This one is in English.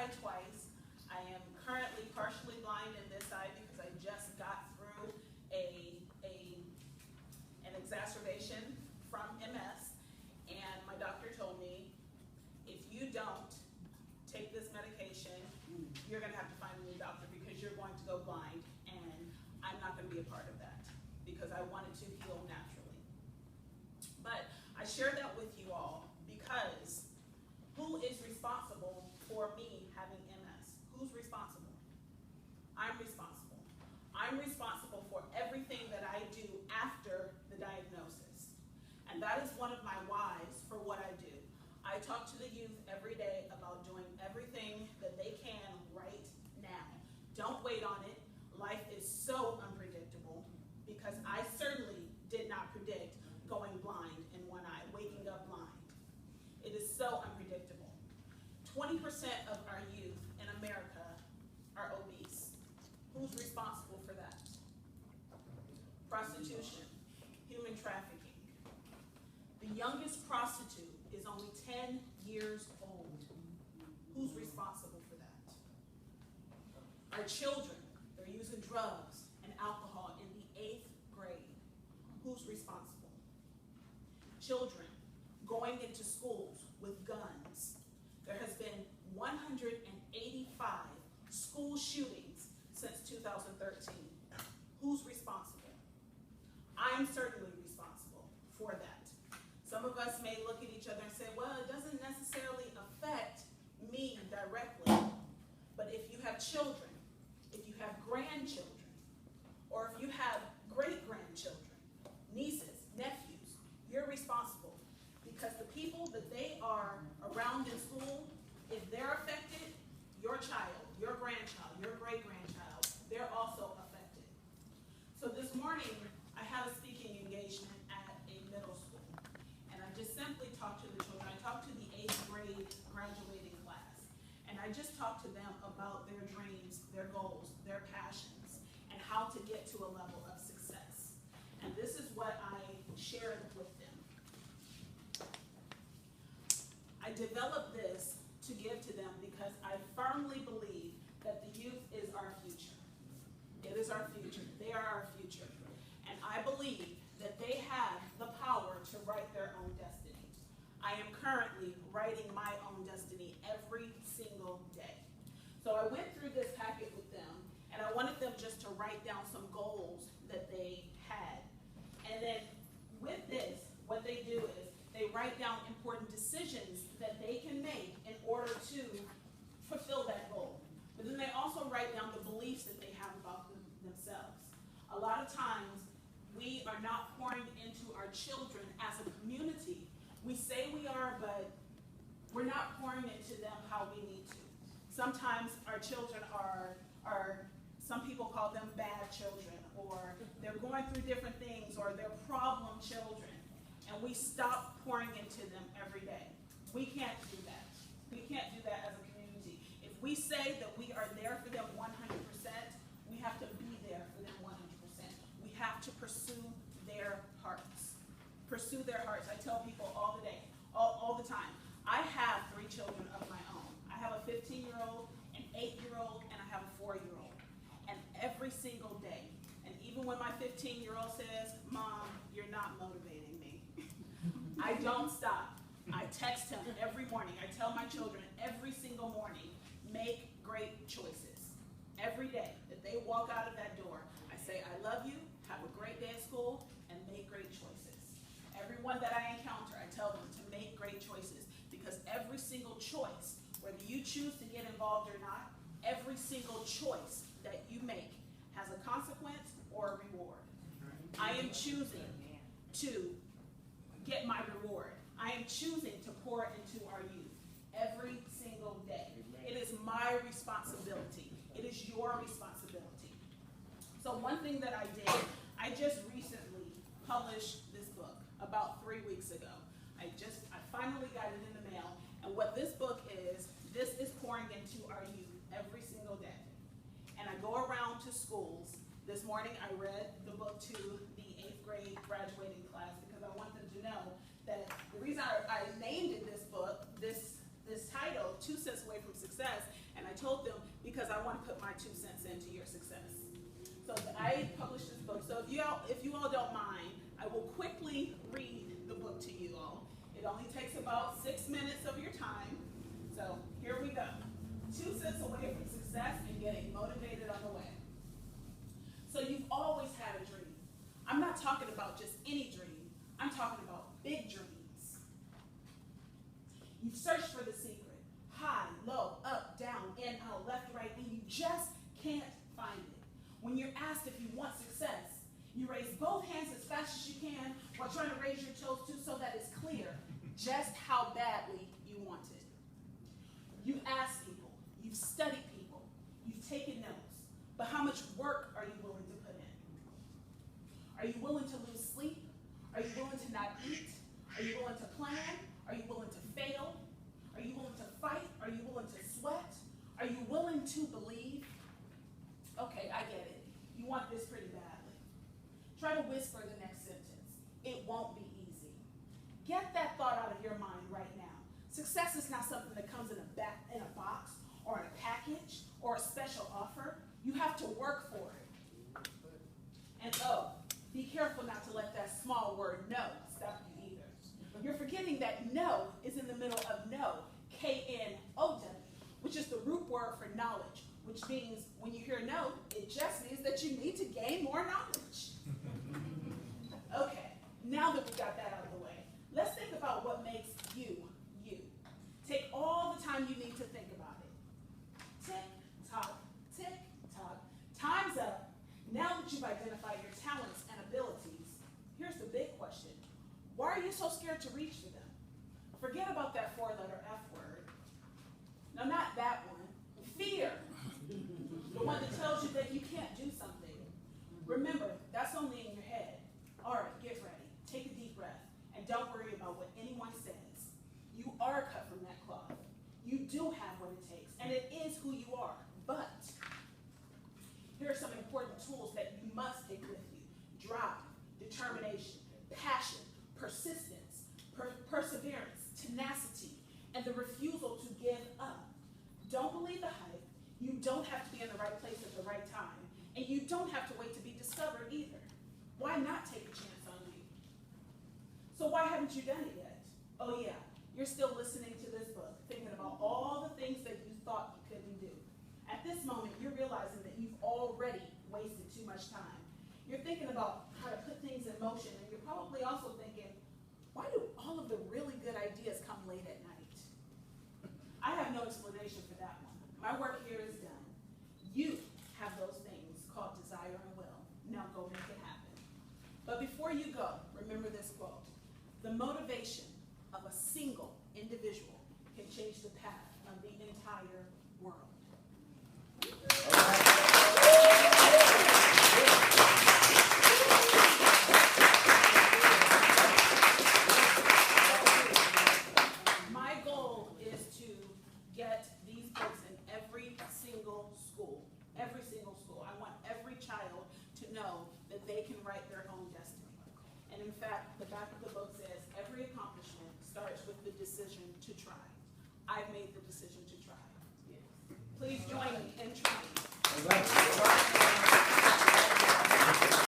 eye twice. I am currently partially blind in this eye because I just got through an exacerbation from MS, and my doctor told me, if you don't take this medication, you're going to have to find a new doctor because you're going to go blind, and I'm not going to be a part of that because I wanted to heal naturally. But I share that with you all because who is responsible for me having MS? Who's responsible? I'm responsible. I'm responsible for everything that I do after the diagnosis. And that is one of my whys for what I do. I talk to the youth every day about doing everything that they can right now. Don't wait on it. Life is so unpredictable because I certainly did not predict going blind in one eye, waking up blind. It is so unpredictable. 20% of our youth in America are obese. Who's responsible for that? Prostitution, human trafficking. The youngest prostitute is only 10 years old. Who's responsible for that? Our children, they're using drugs and alcohol in the 8th grade. Who's responsible? Children going into schools with guns. There has been 185 school shootings since 2013. Who's responsible? I'm certainly responsible for that. Some of us may look at each other and say, well, it doesn't necessarily affect me directly. But if you have children, if you have grandchildren, or if you have great-grandchildren, nieces, nephews, you're responsible. Because the people that they are around in school, if they're affected, your child, your grandchild, your great-grandchild, they're also affected. So this morning, I had a speaking engagement at a middle school. And I just simply talked to the children. I talked to the 8th grade graduating class. And I just talked to them about their dreams, their goals, their passions, and how to get to a level of success. And this is what I shared with them. I developed this to give to them because I firmly believe that the youth is our future. It is our future. They are our future. And I believe that they have the power to write their own destiny. I am currently writing my own destiny every single day. So I went through this packet with them, and I wanted them just to write down some goals that they had. And then with this, what they do is they write down important decisions that they can make in order to fulfill that goal. But then they also write down the beliefs that they have about themselves. A lot of times, we are not pouring into our children as a community. We say we are, but we're not pouring into them how we need to. Sometimes our children are some people call them bad children, or they're going through different things, or they're problem children. And we stop pouring into them every day. We can't do that. We can't do that as a community. If we say that we are there for them 100%, we have to be there for them 100%. We have to pursue their hearts. Pursue their hearts. I tell people all the time, I have 3 children of my own. I have a 15-year-old, an 8-year-old, and I have a 4-year-old. And every single day, and even when my 15-year-old says, Mom, you're not motivating me, I don't stop. I text him every morning. I tell my children every single morning, make great choices. Every day that they walk out of that door, I say, I love you, have a great day at school, and make great choices. Everyone that I encounter, I tell them to make great choices because every single choice, whether you choose to get involved or not, every single choice that you make has a consequence or a reward. I am choosing to get my reward. I am choosing to pour into our youth every single day. It is my responsibility. It is your responsibility. So one thing that I did, I just recently published this book about 3 weeks ago. I finally got it in the mail. And what this book is, this is pouring into our youth every single day. And I go around to schools. This morning I read the book to the 8th grade graduating class because I want them to know that the reason I named it this book, this title, 2 Cents Away from Success, told them, because I want to put my 2 cents into your success. So I published this book. So if you all don't mind, I will quickly read the book to you all. It only takes about 6 minutes of your time. So here we go. 2 cents away from success and getting motivated on the way. So you've always had a dream. I'm not talking about just any dream. I'm talking about big dreams. You've searched for the secret. High, low, up, down, in, out, left, right, and you just can't find it. When you're asked if you want success, you raise both hands as fast as you can while trying to raise your toes too so that it's clear just how badly you want it. You've asked people, you've studied people, you've taken notes, but how much work are you willing to put in? Are you willing to lose sleep? Are you willing to not eat? Are you willing to plan? Are you willing to fail? Are you willing to fight? Are you willing to sweat? Are you willing to believe? Okay, I get it. You want this pretty badly. Try to whisper the next sentence. It won't be easy. Get that thought out of your mind right now. Success is not something that comes in a box or in a package or a special offer. You have to work for it. And be careful not to let that small word no stop you either. You're forgetting that no is in the middle of know, K-N-O-W, which is the root word for knowledge, which means when you hear no, it just means that you need to gain more knowledge. Okay, now that we got that out of the way, let's think about what makes you, you. Take all the time you need to think about it. Tick, tock. Time's up. Now that you've identified your talents and abilities, here's the big question. Why are you so scared to reach for them? Forget about that 4-letter F word. No, not that one. Fear. The one that tells you that you can't do something. Remember, that's only in your head. All right, get ready. Take a deep breath. And don't worry about what anyone says. You are cut from that cloth. You do have what it takes. And it is who you are. But here are some important tools that you must take with you. Drive, determination, passion, persistence, perseverance, tenacity, and the refusal to give up. Don't believe the hype. You don't have to be in the right place at the right time. And you don't have to wait to be discovered either. Why not take a chance on you? So why haven't you done it yet? Oh yeah, you're still listening to this book, thinking about all the things that you thought you couldn't do. At this moment, you're realizing that you've already wasted too much time. You're thinking about how to put things in motion, and you're probably also thinking, why do all of the really good ideas come late at night? I have no explanation for that one. My work here is done. You have those things called desire and will. Now go make it happen. But before you go, remember this quote. The motivation of a single individual can change the path of the entire world. My goal is to get these books in every single school. Every single school. I want every child to know that they can write their own destiny. And in fact, the back of the book says, every accomplishment starts with the decision to try. I've made the decision to try. Please join me in trying.